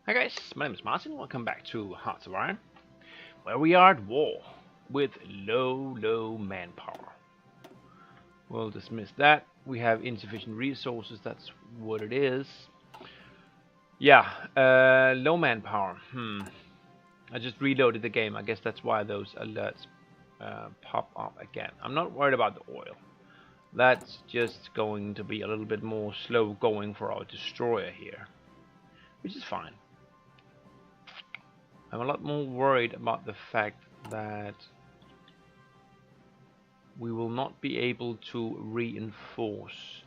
Hi guys, my name is Martin. Welcome back to Hearts of Iron, where we are at war with low manpower. We'll dismiss that. We have insufficient resources. That's what it is. Yeah, low manpower. I just reloaded the game. I guess that's why those alerts pop up again. I'm not worried about the oil. That's just going to be a little bit more slow going for our destroyer here, which is fine. I'm a lot more worried about the fact that we will not be able to reinforce.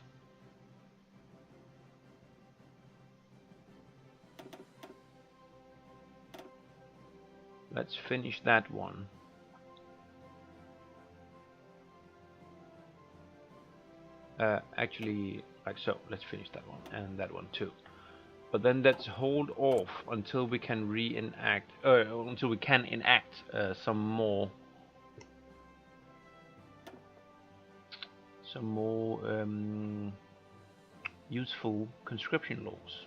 Let's finish that one. Actually, like so, let's finish that one and that one too. But then let's hold off until we can enact some more useful conscription laws.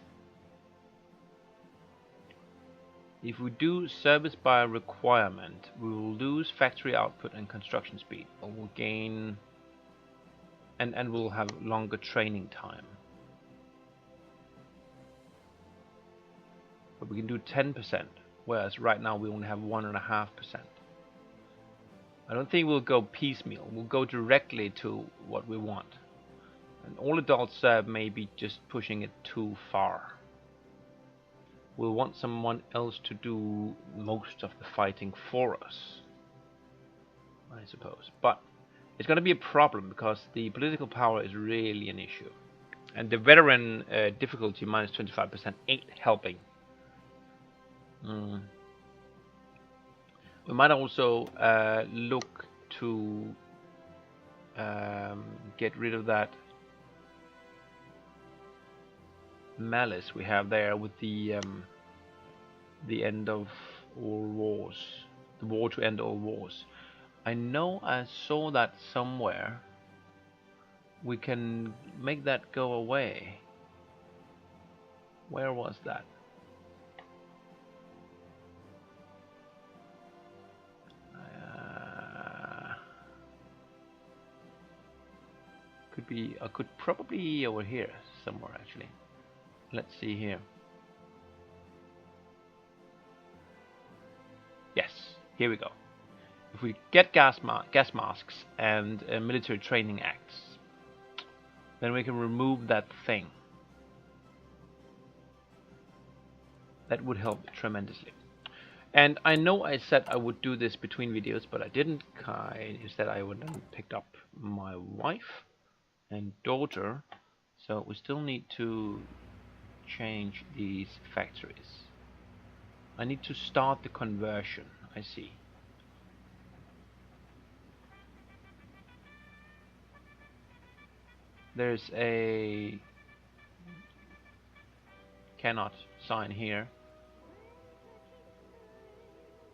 If we do service by requirement, we will lose factory output and construction speed, but we'll gain and we'll have longer training time. But we can do 10%, whereas right now we only have 1.5%. I don't think we'll go piecemeal. We'll go directly to what we want. And all adults may be just pushing it too far. We'll want someone else to do most of the fighting for us, I suppose. But it's going to be a problem because the political power is really an issue. And the veteran difficulty minus 25% ain't helping. We might also look to get rid of that malice we have there with the end of all wars, the war to end all wars. I know I saw that somewhere. We can make that go away. Where was that? Could be. I could probably over here somewhere actually. Let's see here. Yes, here we go. If we get gas masks and military training acts, then we can remove that thing. That would help tremendously. And I know I said I would do this between videos, but I didn't. Instead, I would then picked up my wife and daughter. So we still need to change these factories. I need to start the conversion. I see. There's a cannot sign here.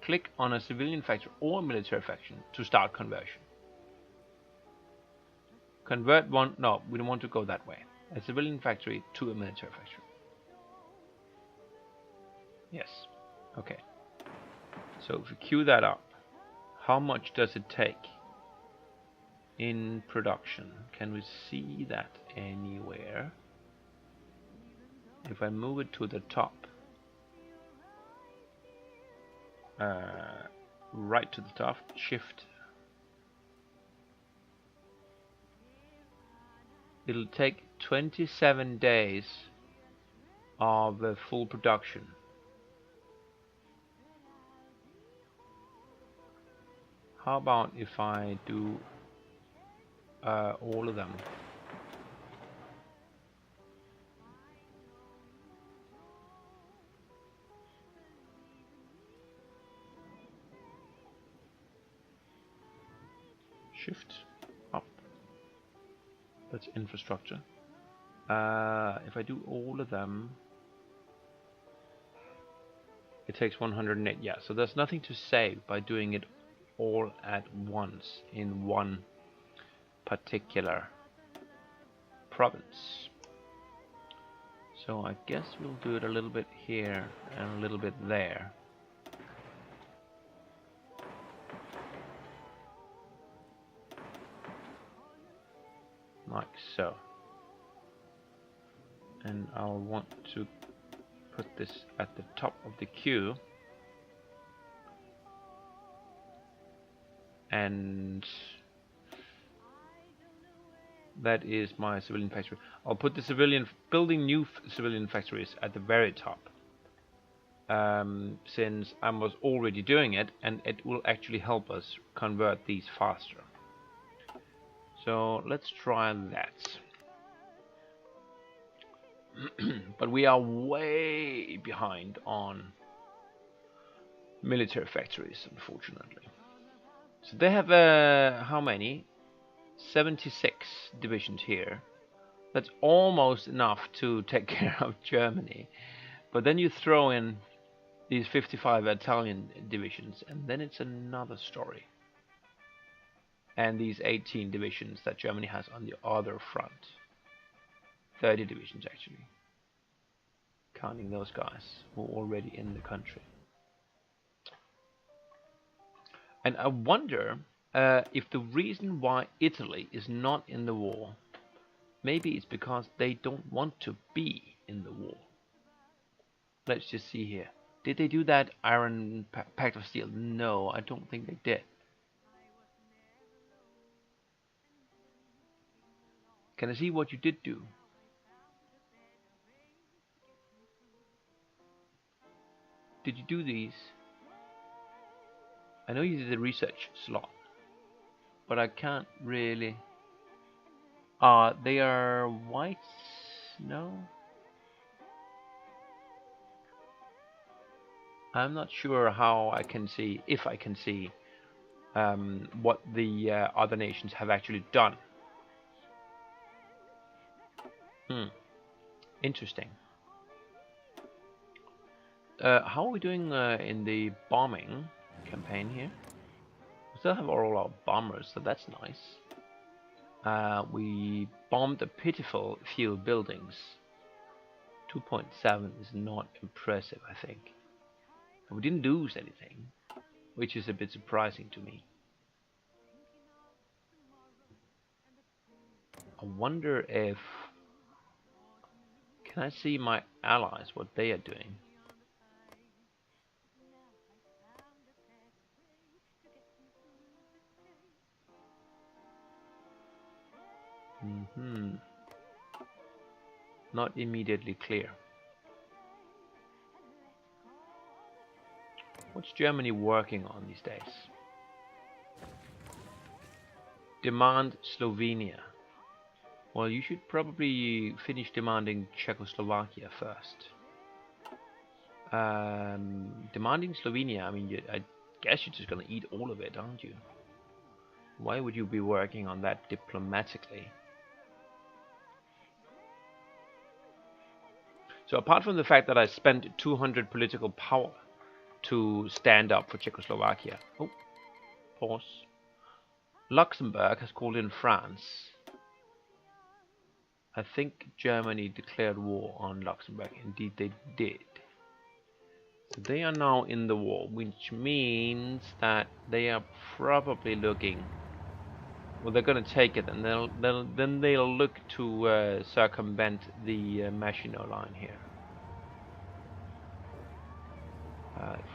Click on a civilian factory or military faction to start conversion. Convert one. No, we don't want to go that way. A civilian factory to a military factory. Yes. Okay. So if we queue that up, how much does it take in production? Can we see that anywhere? If I move it to the top, right to the top, shift, it'll take 27 days of full production. How about if I do all of them? Shift up. That's infrastructure. If I do all of them, it takes 108. Yeah, so there's nothing to save by doing it all at once in one particular province. So I guess we'll do it a little bit here and a little bit there. Like so. And I'll want to put this at the top of the queue. And that is my civilian factory. I'll put the building new civilian factories at the very top. Since I was already doing it, and it will actually help us convert these faster. So let's try that. But we are way behind on military factories, unfortunately. So they have how many? 76 divisions here. That's almost enough to take care of Germany. But then you throw in these 55 Italian divisions, and then it's another story. And these 18 divisions that Germany has on the other front. 30 divisions actually, counting those guys who are already in the country. And I wonder if the reason why Italy is not in the war, maybe it's because they don't want to be in the war. Let's just see here. Did they do that Iron Pact of Steel? No, I don't think they did. Can I see what you did do? Did you do these? I know you did the research slot, but I can't really. They are white? No? I'm not sure how I can see, if I can see, what the other nations have actually done. Interesting. How are we doing in the bombing campaign here? We still have all our bombers, so that's nice. We bombed a pitiful few buildings. 2.7 is not impressive, I think. And we didn't lose anything, which is a bit surprising to me. I wonder if... Can I see my allies, what they are doing? Not immediately clear. What's Germany working on these days? Demand Slovenia. Well, you should probably finish demanding Czechoslovakia first. Demanding Slovenia, I mean, I guess you're just gonna eat all of it, aren't you? Why would you be working on that diplomatically? So apart from the fact that I spent 200 political power to stand up for Czechoslovakia. Oh, pause. Luxembourg has called in France. I think Germany declared war on Luxembourg. Indeed they did. So they are now in the war, which means that they are probably looking... Well, they're going to take it, and then they'll look to circumvent the Maginot Line here.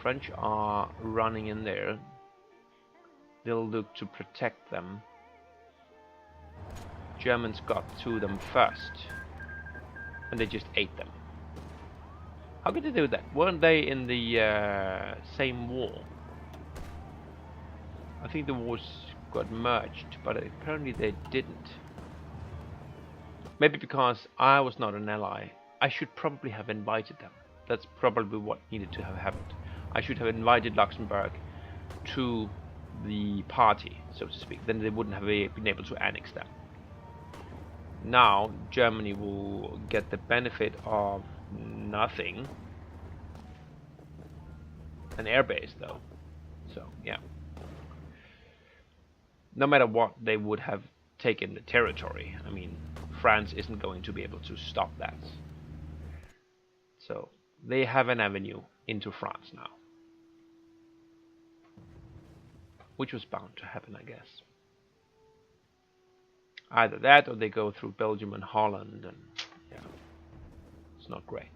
French are running in there. They'll look to protect them. Germans got to them first, and they just ate them. How could they do that? Weren't they in the same war? I think the wars got merged, but apparently they didn't. Maybe because I was not an ally. I should probably have invited them. That's probably what needed to have happened. I should have invited Luxembourg to the party, so to speak. Then they wouldn't have been able to annex them. Now Germany will get the benefit of nothing. An airbase though. So yeah. No matter what, they would have taken the territory. I mean, France isn't going to be able to stop that. So they have an avenue into France now, which was bound to happen, I guess. Either that, or they go through Belgium and Holland, and yeah, it's not great.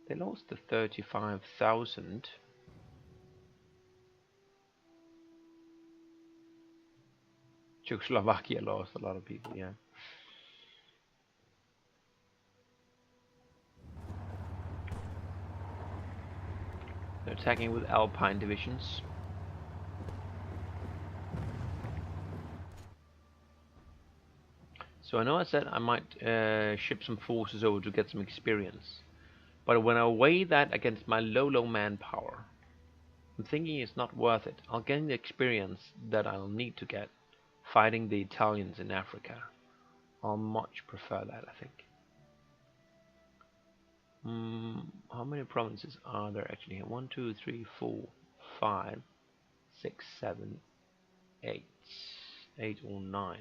They lost the 35,000. Czechoslovakia lost a lot of people, yeah. They're attacking with Alpine divisions. So I know I said I might ship some forces over to get some experience. But when I weigh that against my low manpower, I'm thinking it's not worth it. I'll gain the experience that I'll need to get fighting the Italians in Africa. I'll much prefer that, I think. How many provinces are there actually here? 1, 2, 3, 4, 5, 6, 7, 8. 8 or 9.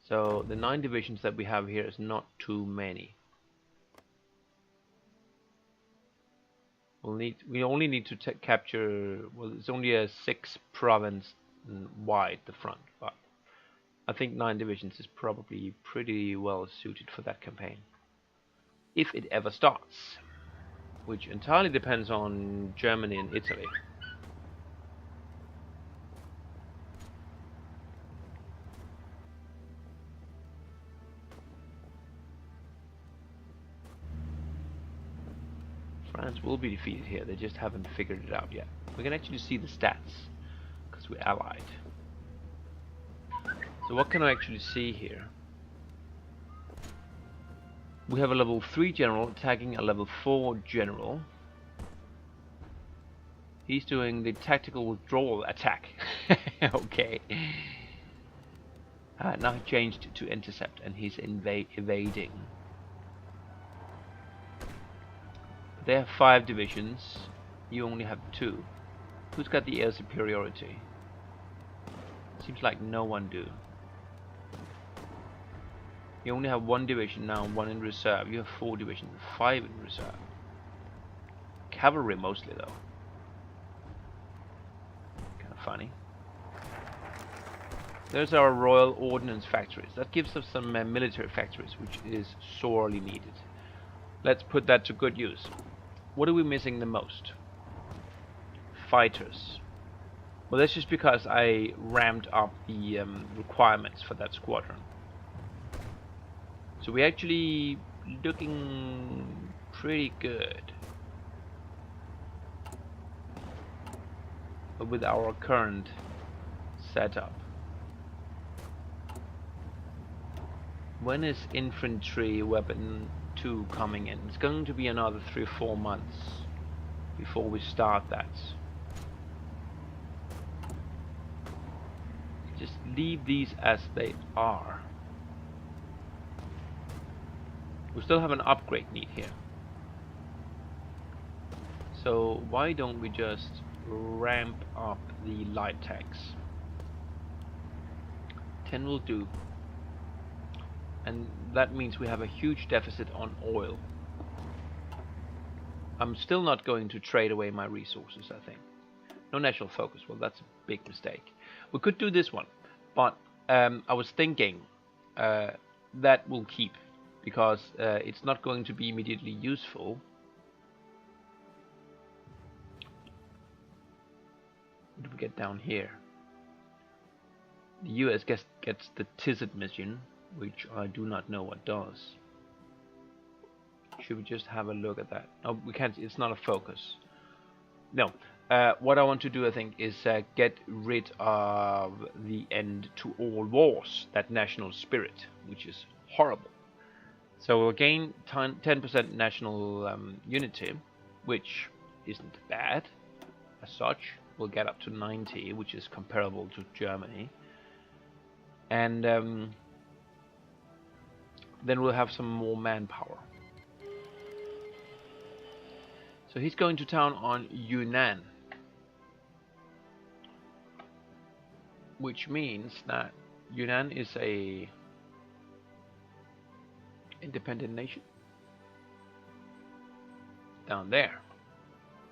So the 9 divisions that we have here is not too many. We only need to capture, well, it's only a 6 province wide, the front, but I think 9 divisions is probably pretty well suited for that campaign, if it ever starts, which entirely depends on Germany and Italy. France will be defeated here, they just haven't figured it out yet. We can actually see the stats, because we're allied. So what can I actually see here? We have a level 3 general attacking a level 4 general. He's doing the tactical withdrawal attack. Okay. Now he changed to intercept and he's evading. They have 5 divisions. You only have 2. Who's got the air superiority? Seems like no one do. You only have 1 division now, 1 in reserve. You have 4 divisions, 5 in reserve. Cavalry mostly though. Kind of funny. There's our Royal Ordnance factories. That gives us some military factories, which is sorely needed. Let's put that to good use. What are we missing the most? Fighters. Well, that's just because I ramped up the requirements for that squadron. So we're actually looking pretty good. But with our current setup. When is infantry weapon 2 coming in? It's going to be another 3 or 4 months before we start that. Just leave these as they are. We still have an upgrade need here. So why don't we just ramp up the light tanks? 10 will do. And that means we have a huge deficit on oil. I'm still not going to trade away my resources, I think. No national focus. Well, that's a big mistake. We could do this one, but I was thinking that will keep, because it's not going to be immediately useful. What do we get down here? The US gets the TISIT mission, which I do not know what does. Should we just have a look at that? No, we can't. It's not a focus. No. What I want to do, I think, is get rid of the end to all wars, that national spirit, which is horrible. So we'll gain 10% national unity, which isn't bad as such. We'll get up to 90, which is comparable to Germany. And then we'll have some more manpower. So he's going to town on Yunnan, which means that Yunnan is a independent nation. Down there.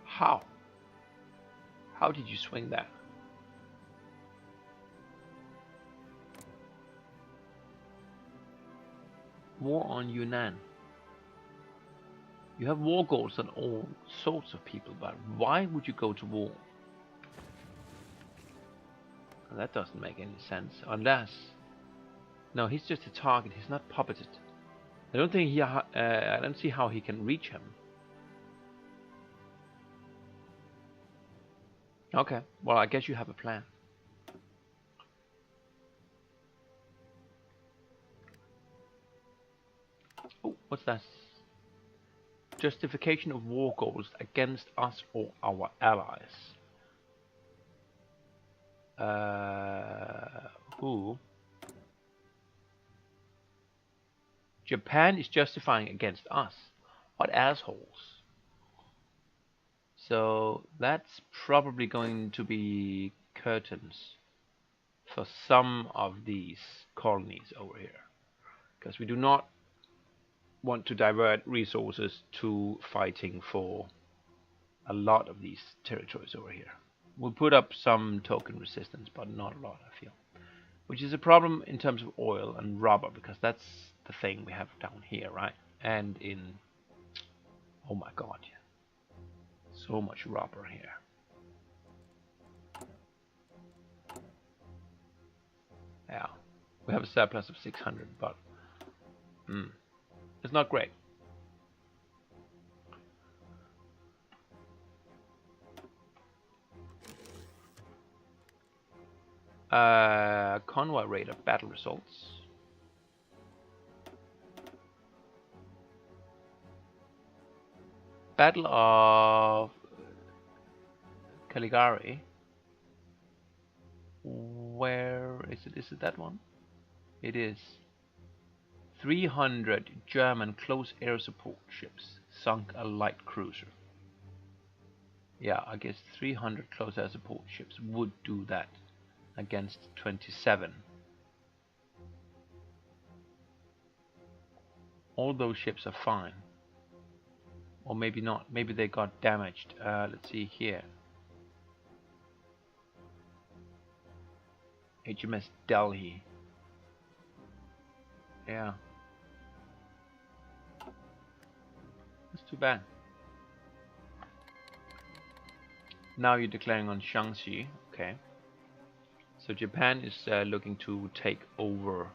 How? How did you swing that? War on Yunnan. You have war goals on all sorts of people, but why would you go to war? That doesn't make any sense. Unless, no, he's just a target. He's not puppeted. I don't think he. I don't see how he can reach him. Okay. Well, I guess you have a plan. Oh, what's that? Justification of war goals against us or our allies. Who? Japan is justifying against us. What assholes? So that's probably going to be curtains for some of these colonies over here, because we do not want to divert resources to fighting for a lot of these territories over here. We'll put up some token resistance, but not a lot, I feel. Which is a problem in terms of oil and rubber, because that's the thing we have down here, right? And in... oh my god, so much rubber here. Yeah, we have a surplus of 600, but it's not great. Convoy rate of battle results. Battle of Caligari. Where is it? Is it that one? It is. 300 German close air support ships sunk a light cruiser. Yeah, I guess 300 close air support ships would do that against 27. All those ships are fine. Or maybe not. Maybe they got damaged. Let's see here. HMS Delhi. Yeah. That's too bad. Now you're declaring on Shaanxi. Okay. So Japan is looking to take over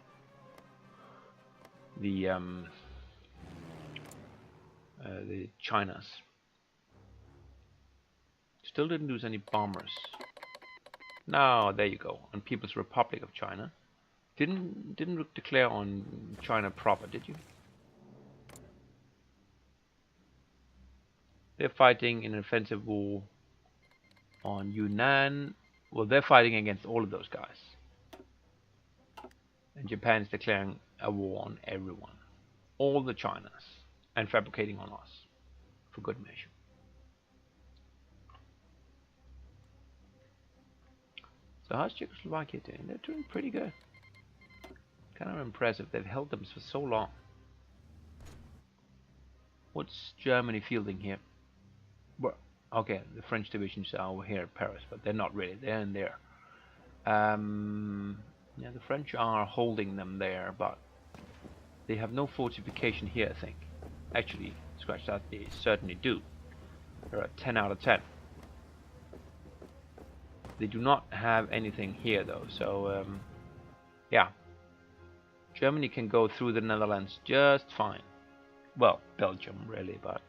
the Chinas. Still didn't lose any bombers. Now there you go, on People's Republic of China. Didn't declare on China proper, did you? They're fighting in an offensive war on Yunnan. Well, they're fighting against all of those guys. And Japan is declaring a war on everyone. All the Chinas. And fabricating on us. For good measure. So how's Czechoslovakia doing? They're doing pretty good. Kind of impressive. They've held them for so long. What's Germany fielding here? Well, okay, the French divisions are over here at Paris, but they're not really. They're in there. Yeah, the French are holding them there, but they have no fortification here, I think. Actually, scratch that, they certainly do. They're at 10 out of 10. They do not have anything here, though, so, yeah. Germany can go through the Netherlands just fine. Well, Belgium, really, but...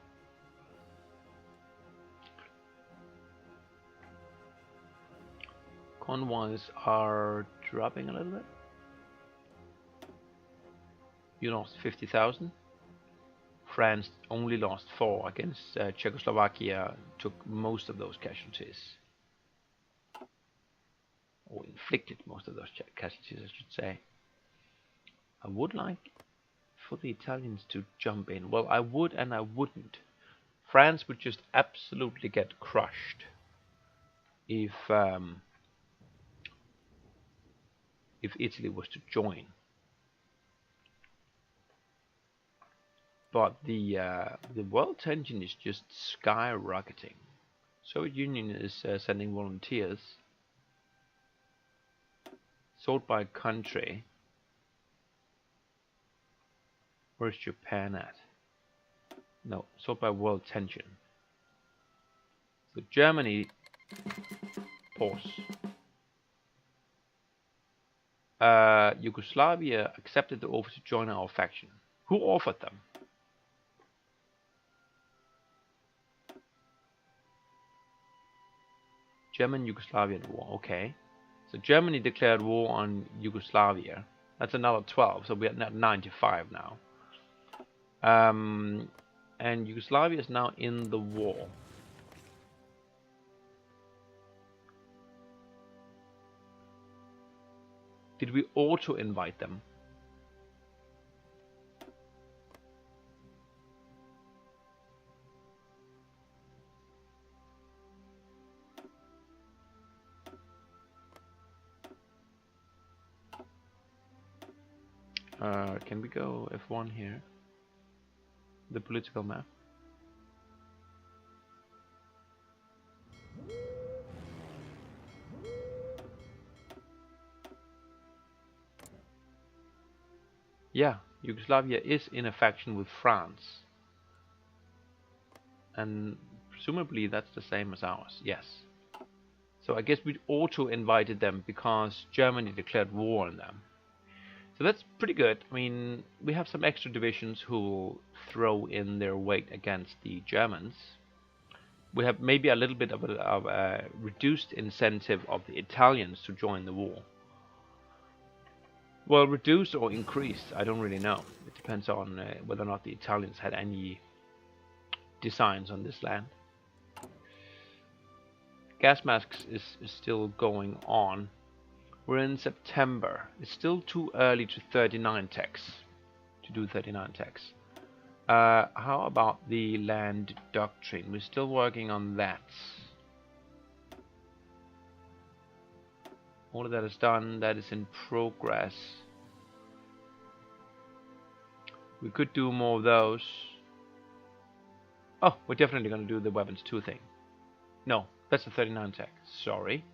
convoys are dropping a little bit. You lost 50,000. France only lost 4 against Czechoslovakia, took most of those casualties. Or inflicted most of those casualties, I should say. I would like for the Italians to jump in. Well, I would and I wouldn't. France would just absolutely get crushed if if Italy was to join. But the world tension is just skyrocketing. Soviet Union is sending volunteers. Sold by country. Where's Japan at? No, sold by world tension. So Germany, pause. Yugoslavia accepted the offer to join our faction. Who offered them? German-Yugoslavian war, okay. So Germany declared war on Yugoslavia. That's another 12, so we're at 95 now. And Yugoslavia is now in the war. Did we auto-invite them? Can we go F1 here? The political map. Yeah, Yugoslavia is in a faction with France. And presumably that's the same as ours, yes. So I guess we auto-invited them because Germany declared war on them. So that's pretty good. I mean, we have some extra divisions who will throw in their weight against the Germans. We have maybe a little bit of a reduced incentive of the Italians to join the war. Well, reduced or increased, I don't really know. It depends on whether or not the Italians had any designs on this land. Gas masks is still going on. We're in September. It's still too early to 39 techs. To do 39 techs. How about the land doctrine? We're still working on that. All of that is done. That is in progress. We could do more of those. Oh, we're definitely going to do the weapons 2 thing. No, that's the 39 tech. Sorry.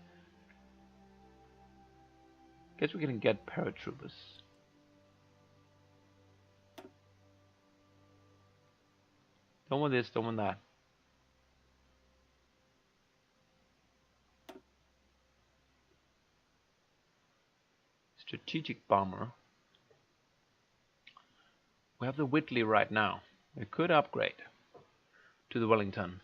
Guess we can get paratroopers. Don't want this, don't want that. Strategic bomber. We have the Whitley right now. We could upgrade to the Wellington.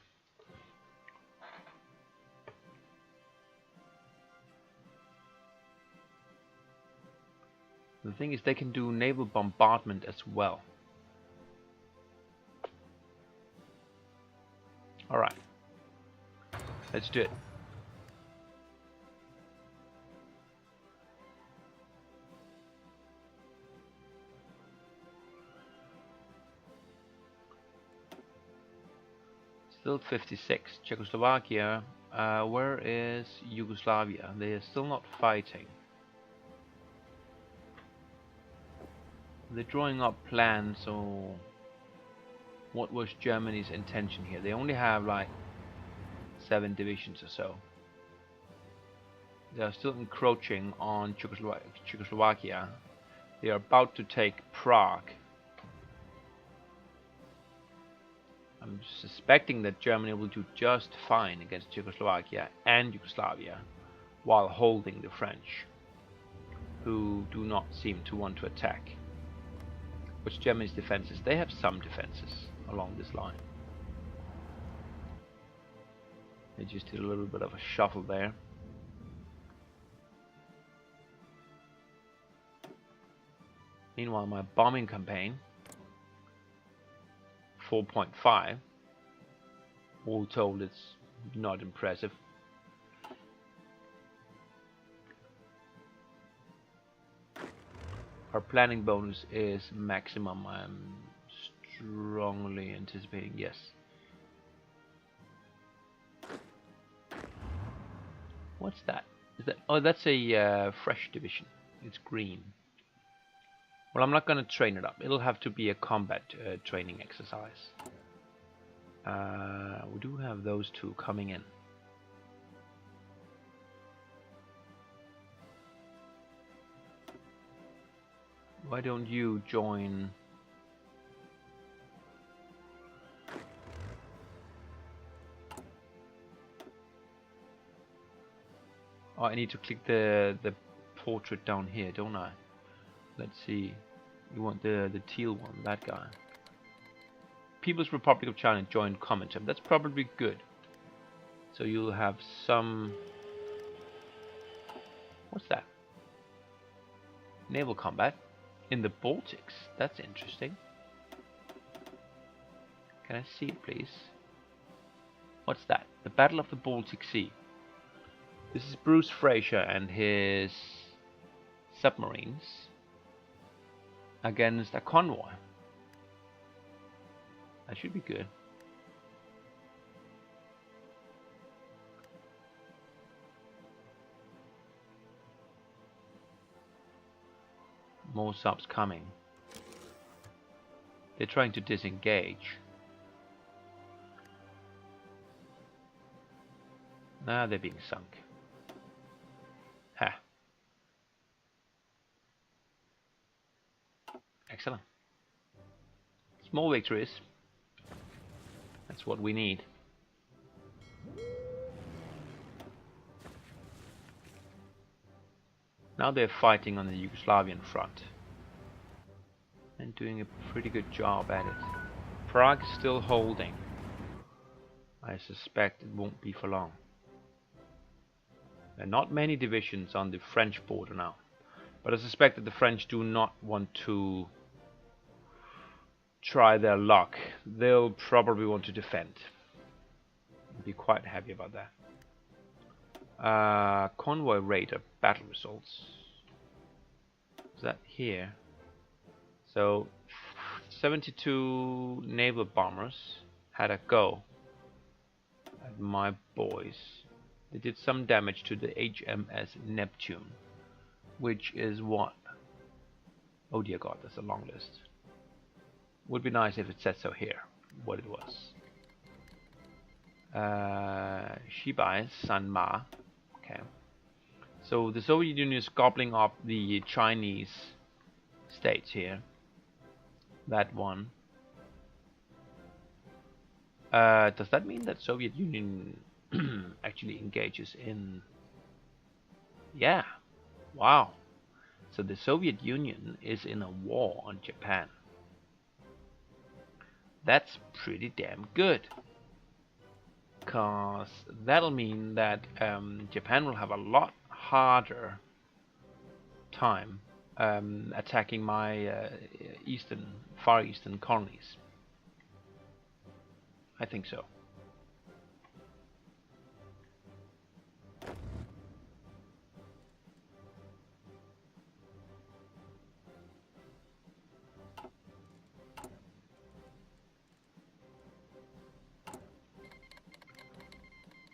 The thing is, they can do naval bombardment as well. Alright. Let's do it. Still 56. Czechoslovakia. Where is Yugoslavia? They are still not fighting. They're drawing up plans, so what was Germany's intention here? They only have like 7 divisions or so. They are still encroaching on Czechoslovakia. They are about to take Prague. I'm suspecting that Germany will do just fine against Czechoslovakia and Yugoslavia while holding the French, who do not seem to want to attack. What's Germany's defenses? They have some defenses along this line. They just did a little bit of a shuffle there. Meanwhile, my bombing campaign, 4.5. All told, it's not impressive. Our planning bonus is maximum. I'm strongly anticipating, yes. What's that? Is that? Oh, that's a fresh division. It's green. Well, I'm not going to train it up. It'll have to be a combat training exercise. We do have those two coming in. Why don't you join? Oh, I need to click the portrait down here, don't I? Let's see. You want the teal one, that guy. People's Republic of China joined Comintern. That's probably good. So you'll have some. What's that? Naval combat in the Baltics. That's interesting. Can I see it, please? What's that? The Battle of the Baltic Sea. This is Bruce Fraser and his submarines against a convoy. That should be good. More subs coming. They're trying to disengage. Now they're being sunk. Ha. Excellent. Small victories. That's what we need. Now they're fighting on the Yugoslavian front. And doing a pretty good job at it. Prague is still holding. I suspect it won't be for long. There are not many divisions on the French border now. But I suspect that the French do not want to try their luck. They'll probably want to defend. I'll be quite happy about that. Convoy Raider battle results. Is that here? So 72 naval bombers had a go at my boys. They did some damage to the HMS Neptune, which is what? Oh dear God, that's a long list. Would be nice if it said so here, what it was. Shibai Sanma. Okay. So the Soviet Union is gobbling up the Chinese states here. That one. Does that mean that Soviet Union actually engages in? Yeah. Wow. So the Soviet Union is in a war on Japan. That's pretty damn good. Because that'll mean that Japan will have a lot harder time attacking my Far Eastern colonies. I think so.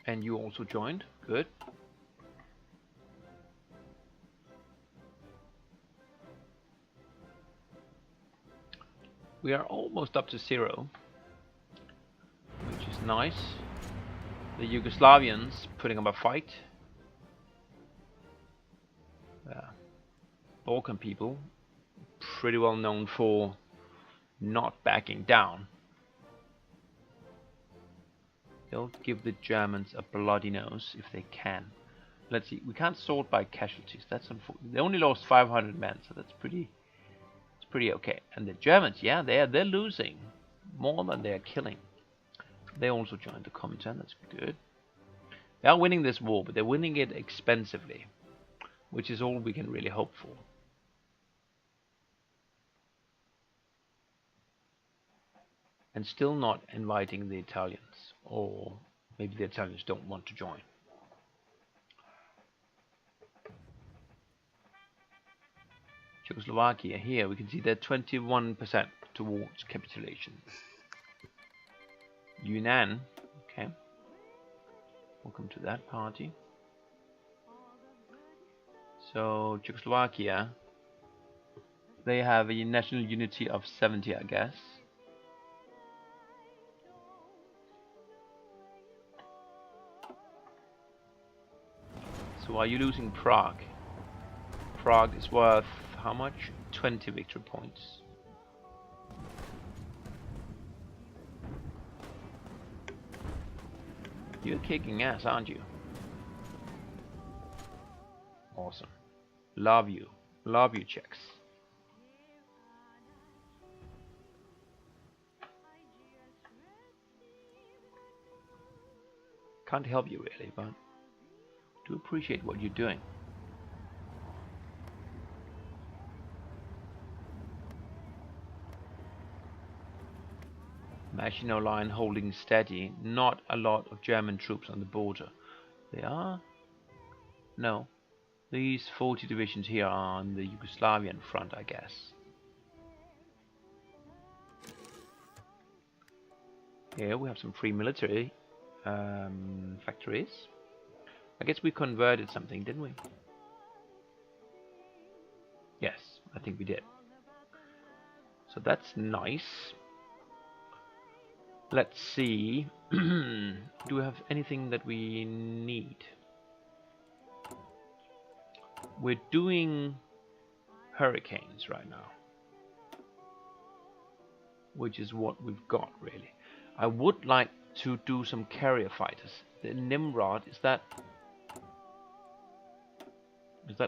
And you also joined. Good. We are almost up to 0, which is nice. The Yugoslavians putting up a fight. Balkan people, pretty well known for not backing down. They'll give the Germans a bloody nose if they can. Let's see. We can't sort by casualties. That's unfortunate. They only lost 500 men, so that's pretty. It's pretty okay. And the Germans, yeah, they're losing more than they're killing. They also joined the Comintern. That's good. They are winning this war, but they're winning it expensively, which is all we can really hope for. And still not inviting the Italians, or maybe the Italians don't want to join. Czechoslovakia, here we can see they're 21% towards capitulation. Yunnan, okay. Welcome to that party. So Czechoslovakia, they have a national unity of 70, I guess. So are you losing Prague? Prague is worth how much? 20 victory points. You're kicking ass, aren't you? Awesome. Love you. Love you, Czechs. Can't help you really, but do appreciate what you're doing. Maginot Line holding steady. Not a lot of German troops on the border. They are? No. These 40 divisions here are on the Yugoslavian front, I guess. Here we have some free military factories. I guess we converted something, didn't we? Yes, I think we did. So that's nice. Let's see. Do we have anything that we need? We're doing hurricanes right now, which is what we've got really. I would like to do some carrier fighters. The Nimrod, is that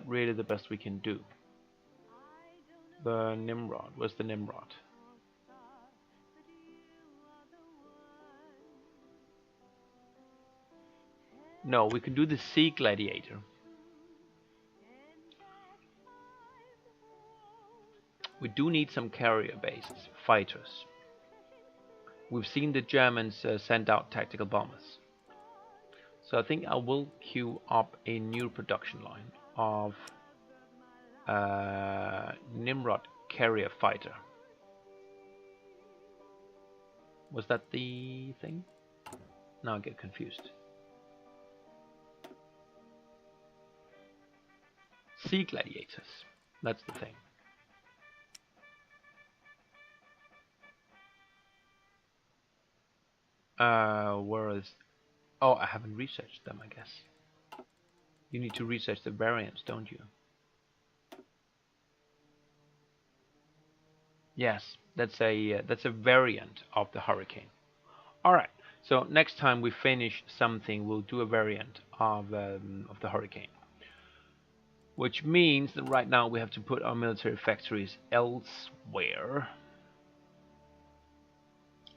really the best we can do? The Nimrod, where's the Nimrod? No, we can do the Sea Gladiator. We do need some carrier-based fighters. We've seen the Germans send out tactical bombers. So I think I will queue up a new production line of Nimrod carrier fighter. Was that the thing? Now I get confused. Sea Gladiators. That's the thing. Whereas, oh, I haven't researched them, I guess. You need to research the variants, don't you? Yes, that's a variant of the Hurricane. All right. So next time we finish something, we'll do a variant of the Hurricane. Which means that right now we have to put our military factories elsewhere.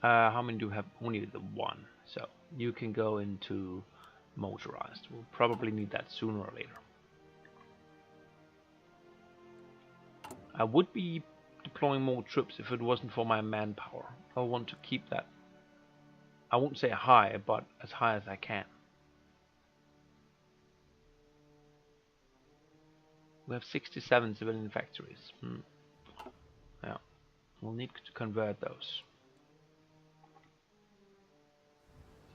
How many do we have? Only the one. So you can go into motorized. We'll probably need that sooner or later. I would be deploying more troops if it wasn't for my manpower. I want to keep that, I won't say high, but as high as I can. We have 67 civilian factories. Yeah, we'll need to convert those.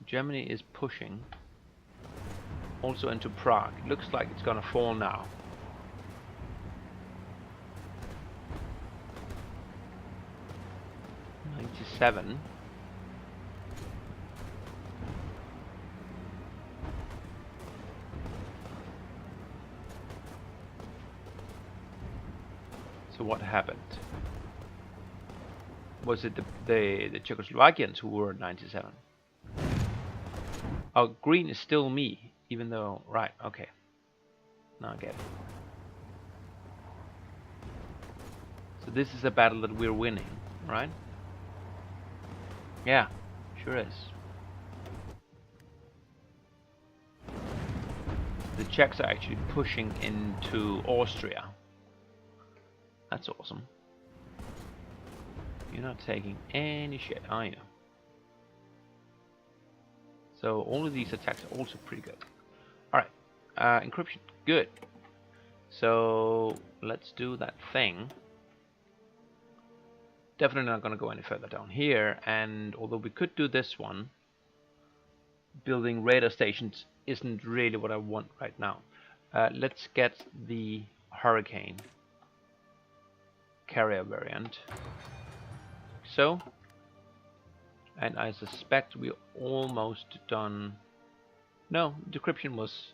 Germany is pushing also into Prague. It looks like it's gonna fall now. '97. So what happened? Was it the Czechoslovakians who were at 97? Oh, green is still me, even though, right, okay. Now I get it. So this is a battle that we're winning, right? Yeah, sure is. The Czechs are actually pushing into Austria. That's awesome. You're not taking any shit, are you? So all of these attacks are also pretty good. Alright, encryption, good. So let's do that thing. Definitely not going to go any further down here, and although we could do this one, building radar stations isn't really what I want right now. Let's get the Hurricane carrier variant. So, and I suspect we're almost done. No, decryption was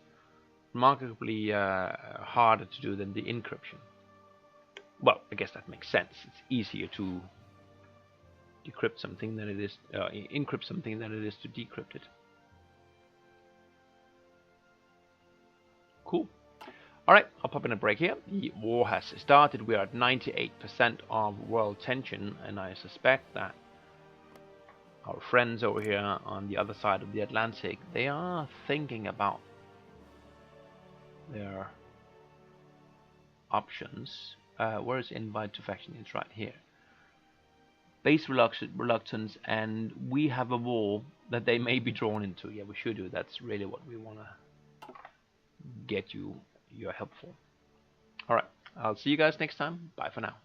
remarkably harder to do than the encryption. Well, I guess that makes sense. It's easier to decrypt something than it is encrypt something than it is to decrypt it. Cool. All right, I'll pop in a break here. The war has started. We are at 98% of world tension, and I suspect that our friends over here on the other side of the Atlantic, they are thinking about their options. Where is invite to faction? It's right here. Base reluctance, and we have a war that they may be drawn into. Yeah, we should do. That's really what we want to get you your help for. All right, I'll see you guys next time. Bye for now.